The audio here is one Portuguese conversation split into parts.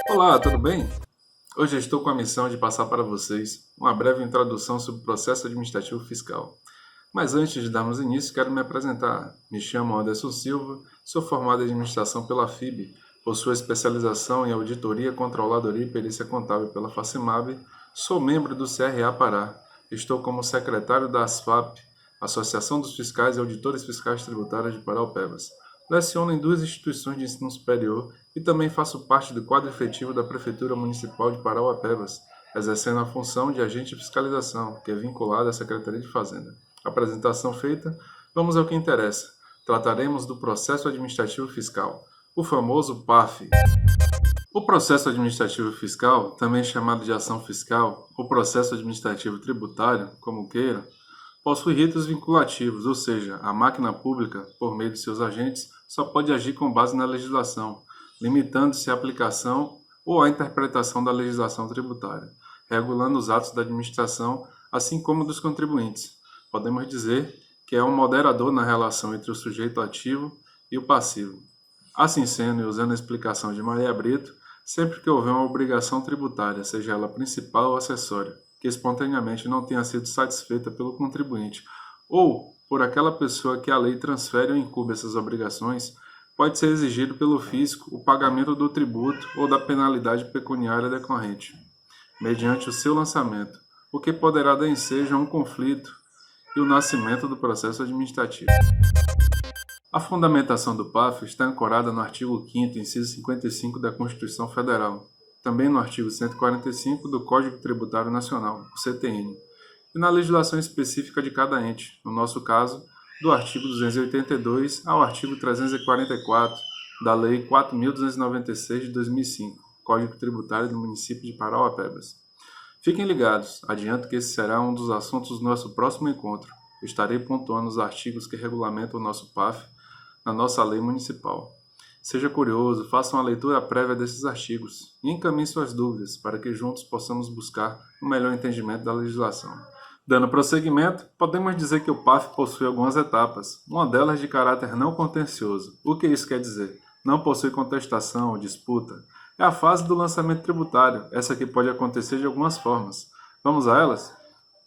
Olá, tudo bem? Hoje estou com a missão de passar para vocês uma breve introdução sobre o processo administrativo fiscal. Mas antes de darmos início, quero me apresentar. Me chamo Anderson Silva, sou formado em administração pela FIB, possuo especialização em auditoria, controladoria e perícia contábil pela FACEMAB, sou membro do CRA Pará, estou como secretário da ASFAP, Associação dos Fiscais e Auditores Fiscais Tributários de Paraupebas. Leciono em duas instituições de ensino superior e também faço parte do quadro efetivo da Prefeitura Municipal de Parauapebas, exercendo a função de agente de fiscalização, que é vinculada à Secretaria de Fazenda. Apresentação feita, vamos ao que interessa. Trataremos do processo administrativo fiscal, o famoso PAF. O processo administrativo fiscal, também chamado de ação fiscal, ou processo administrativo tributário, como queira, possui ritos vinculativos, ou seja, a máquina pública, por meio de seus agentes, só pode agir com base na legislação, limitando-se à aplicação ou à interpretação da legislação tributária, regulando os atos da administração, assim como dos contribuintes. Podemos dizer que é um moderador na relação entre o sujeito ativo e o passivo. Assim sendo, e usando a explicação de Maria Brito, sempre que houver uma obrigação tributária, seja ela principal ou acessória, que espontaneamente não tenha sido satisfeita pelo contribuinte, ou por aquela pessoa que a lei transfere ou incumbe essas obrigações, pode ser exigido pelo fisco o pagamento do tributo ou da penalidade pecuniária decorrente, mediante o seu lançamento, o que poderá dar ensejo a um conflito e o nascimento do processo administrativo. A fundamentação do PAF está ancorada no artigo 5º, inciso 55 da Constituição Federal, também no artigo 145 do Código Tributário Nacional, o CTN, e na legislação específica de cada ente, no nosso caso, do artigo 282 ao artigo 344 da Lei 4.296 de 2005, Código Tributário do Município de Parauapebas. Fiquem ligados, adianto que esse será um dos assuntos do nosso próximo encontro. Eu estarei pontuando os artigos que regulamentam o nosso PAF na nossa lei municipal. Seja curioso, faça uma leitura prévia desses artigos e encaminhe suas dúvidas para que juntos possamos buscar um melhor entendimento da legislação. Dando prosseguimento, podemos dizer que o PAF possui algumas etapas, uma delas de caráter não contencioso. O que isso quer dizer? Não possui contestação ou disputa. É a fase do lançamento tributário, essa que pode acontecer de algumas formas. Vamos a elas?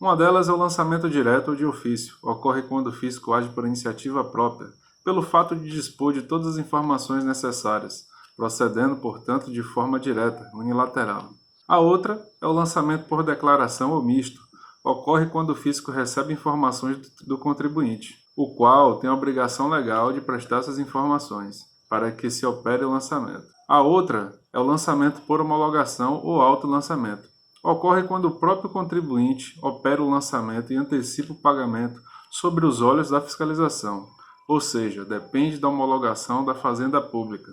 Uma delas é o lançamento direto ou de ofício. Ocorre quando o fisco age por iniciativa própria, pelo fato de dispor de todas as informações necessárias, procedendo, portanto, de forma direta, unilateral. A outra é o lançamento por declaração ou misto. Ocorre quando o fisco recebe informações do contribuinte, o qual tem a obrigação legal de prestar essas informações, para que se opere o lançamento. A outra é o lançamento por homologação ou autolançamento. Ocorre quando o próprio contribuinte opera o lançamento e antecipa o pagamento sobre os olhos da fiscalização, ou seja, depende da homologação da Fazenda Pública,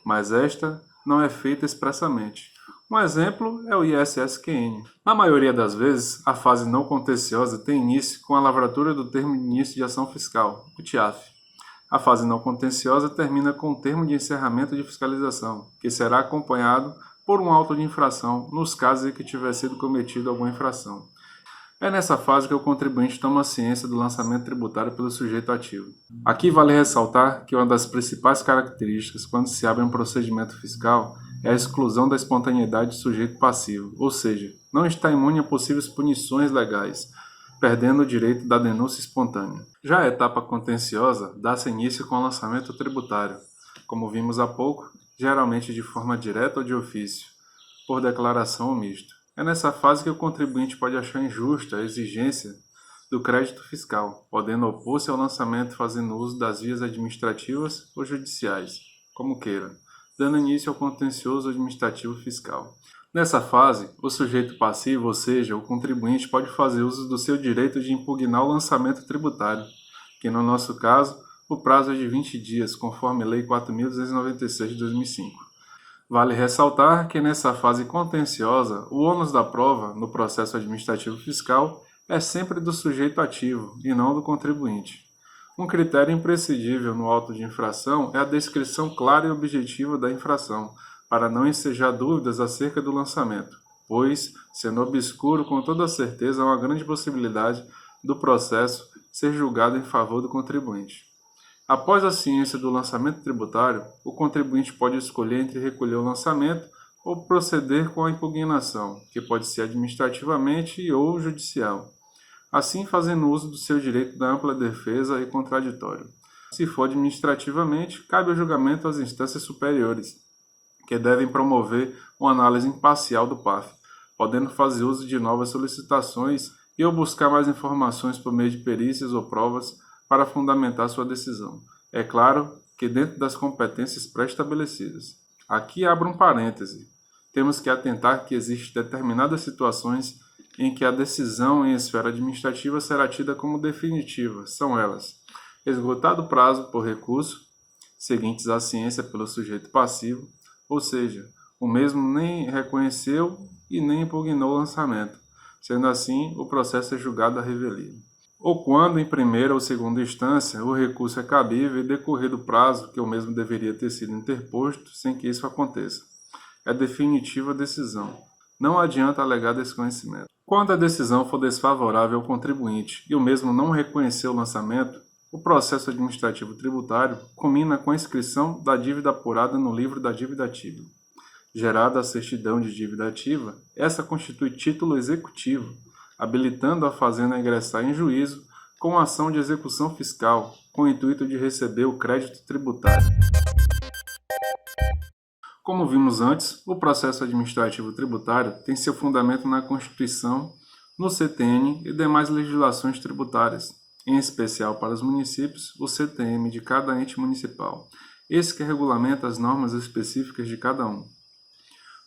mas esta não é feita expressamente. Um exemplo é o ISSQN. Na maioria das vezes, a fase não contenciosa tem início com a lavratura do termo de início de ação fiscal, o TIAF. A fase não contenciosa termina com o termo de encerramento de fiscalização, que será acompanhado por um auto de infração nos casos em que tiver sido cometida alguma infração. É nessa fase que o contribuinte toma ciência do lançamento tributário pelo sujeito ativo. Aqui vale ressaltar que uma das principais características quando se abre um procedimento fiscal é a exclusão da espontaneidade do sujeito passivo, ou seja, não está imune a possíveis punições legais, perdendo o direito da denúncia espontânea. Já a etapa contenciosa dá-se início com o lançamento tributário, como vimos há pouco, geralmente de forma direta ou de ofício, por declaração ou misto. É nessa fase que o contribuinte pode achar injusta a exigência do crédito fiscal, podendo opor-se ao lançamento fazendo uso das vias administrativas ou judiciais, como queira, dando início ao contencioso administrativo fiscal. Nessa fase, o sujeito passivo, ou seja, o contribuinte, pode fazer uso do seu direito de impugnar o lançamento tributário, que no nosso caso, o prazo é de 20 dias, conforme Lei 4.296 de 2005. Vale ressaltar que nessa fase contenciosa, o ônus da prova no processo administrativo fiscal é sempre do sujeito ativo e não do contribuinte. Um critério imprescindível no auto de infração é a descrição clara e objetiva da infração, para não ensejar dúvidas acerca do lançamento, pois, sendo obscuro, com toda certeza há uma grande possibilidade do processo ser julgado em favor do contribuinte. Após a ciência do lançamento tributário, o contribuinte pode escolher entre recolher o lançamento ou proceder com a impugnação, que pode ser administrativamente ou judicial, assim fazendo uso do seu direito da ampla defesa e contraditório. Se for administrativamente, cabe o julgamento às instâncias superiores, que devem promover uma análise imparcial do PAF, podendo fazer uso de novas solicitações e ou buscar mais informações por meio de perícias ou provas para fundamentar sua decisão. É claro que dentro das competências pré-estabelecidas. Aqui abro um parêntese. Temos que atentar que existem determinadas situações em que a decisão em esfera administrativa será tida como definitiva. São elas: esgotado o prazo por recurso, seguintes à ciência pelo sujeito passivo, ou seja, o mesmo nem reconheceu e nem impugnou o lançamento. Sendo assim, o processo é julgado à revelia. Ou quando, em primeira ou segunda instância, o recurso é cabível e decorrer do prazo que o mesmo deveria ter sido interposto sem que isso aconteça. É definitiva a decisão. Não adianta alegar desconhecimento. Quando a decisão for desfavorável ao contribuinte e o mesmo não reconhecer o lançamento, o processo administrativo tributário culmina com a inscrição da dívida apurada no livro da dívida ativa. Gerada a certidão de dívida ativa, essa constitui título executivo, habilitando a fazenda a ingressar em juízo com ação de execução fiscal, com o intuito de receber o crédito tributário. Como vimos antes, o processo administrativo tributário tem seu fundamento na Constituição, no CTN e demais legislações tributárias, em especial para os municípios, o CTM de cada ente municipal, esse que regulamenta as normas específicas de cada um.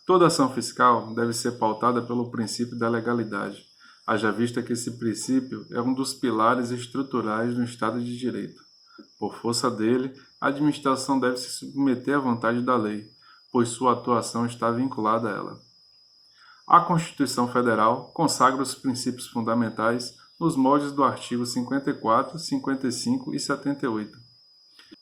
Toda ação fiscal deve ser pautada pelo princípio da legalidade, haja vista que esse princípio é um dos pilares estruturais do Estado de Direito. Por força dele, a administração deve se submeter à vontade da lei, pois sua atuação está vinculada a ela. A Constituição Federal consagra os princípios fundamentais nos moldes do artigo 54, 55 e 78.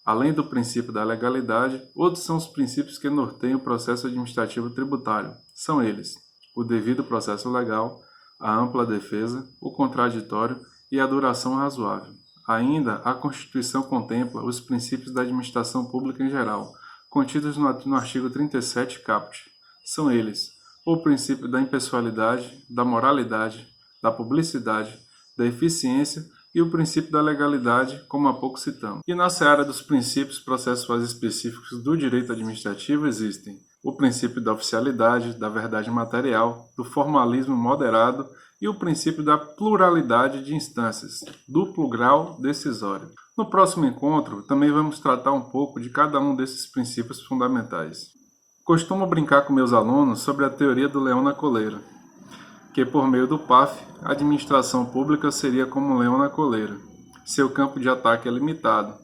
Além do princípio da legalidade, outros são os princípios que norteiam o processo administrativo tributário. São eles: o devido processo legal, a ampla defesa, o contraditório e a duração razoável. Ainda, a Constituição contempla os princípios da administração pública em geral, contidos no artigo 37 caput. São eles: o princípio da impessoalidade, da moralidade, da publicidade, da eficiência e o princípio da legalidade, como há pouco citamos. E na seara dos princípios processuais específicos do direito administrativo existem o princípio da oficialidade, da verdade material, do formalismo moderado e o princípio da pluralidade de instâncias, duplo grau decisório. No próximo encontro, também vamos tratar um pouco de cada um desses princípios fundamentais. Costumo brincar com meus alunos sobre a teoria do leão na coleira, que por meio do PAF, a administração pública seria como um leão na coleira. Seu campo de ataque é limitado.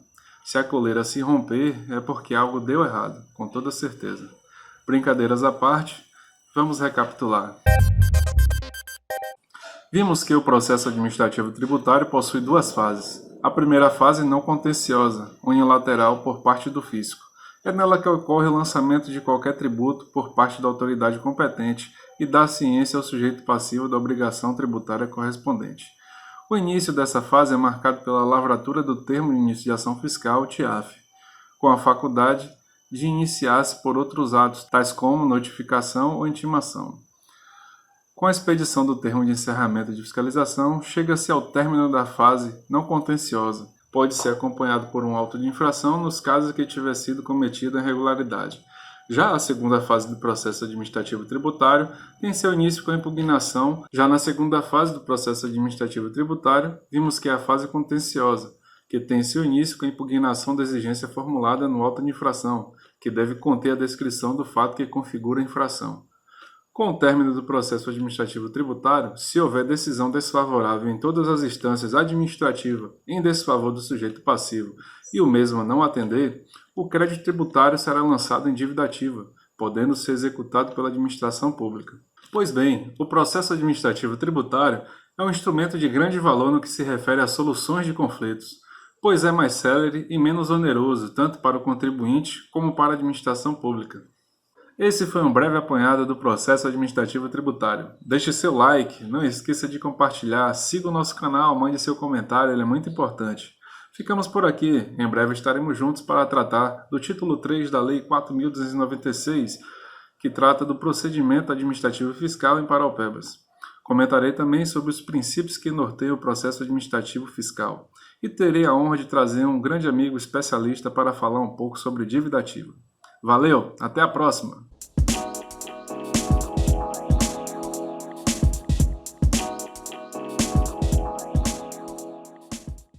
Se a coleira se romper, é porque algo deu errado, com toda certeza. Brincadeiras à parte, vamos recapitular. Vimos que o processo administrativo tributário possui duas fases. A primeira fase não contenciosa, unilateral por parte do fisco. É nela que ocorre o lançamento de qualquer tributo por parte da autoridade competente e dá ciência ao sujeito passivo da obrigação tributária correspondente. O início dessa fase é marcado pela lavratura do termo de início de ação fiscal, TIAF, com a faculdade de iniciar-se por outros atos, tais como notificação ou intimação. Com a expedição do termo de encerramento de fiscalização, chega-se ao término da fase não contenciosa. Pode ser acompanhado por um auto de infração nos casos que tiver sido cometida irregularidade. Já a segunda fase do processo administrativo tributário tem seu início com a impugnação. Já na segunda fase do processo administrativo tributário, vimos que é a fase contenciosa, que tem seu início com a impugnação da exigência formulada no auto de infração, que deve conter a descrição do fato que configura a infração. Com o término do processo administrativo tributário, se houver decisão desfavorável em todas as instâncias administrativas em desfavor do sujeito passivo e o mesmo não atender, o crédito tributário será lançado em dívida ativa, podendo ser executado pela administração pública. Pois bem, o processo administrativo tributário é um instrumento de grande valor no que se refere a soluções de conflitos, pois é mais célere e menos oneroso tanto para o contribuinte como para a administração pública. Esse foi um breve apanhado do processo administrativo tributário. Deixe seu like, não esqueça de compartilhar, siga o nosso canal, mande seu comentário, ele é muito importante. Ficamos por aqui. Em breve estaremos juntos para tratar do título 3 da Lei 4.296, que trata do procedimento administrativo fiscal em Paraupebas. Comentarei também sobre os princípios que norteiam o processo administrativo fiscal e terei a honra de trazer um grande amigo especialista para falar um pouco sobre dívida ativa. Valeu, até a próxima!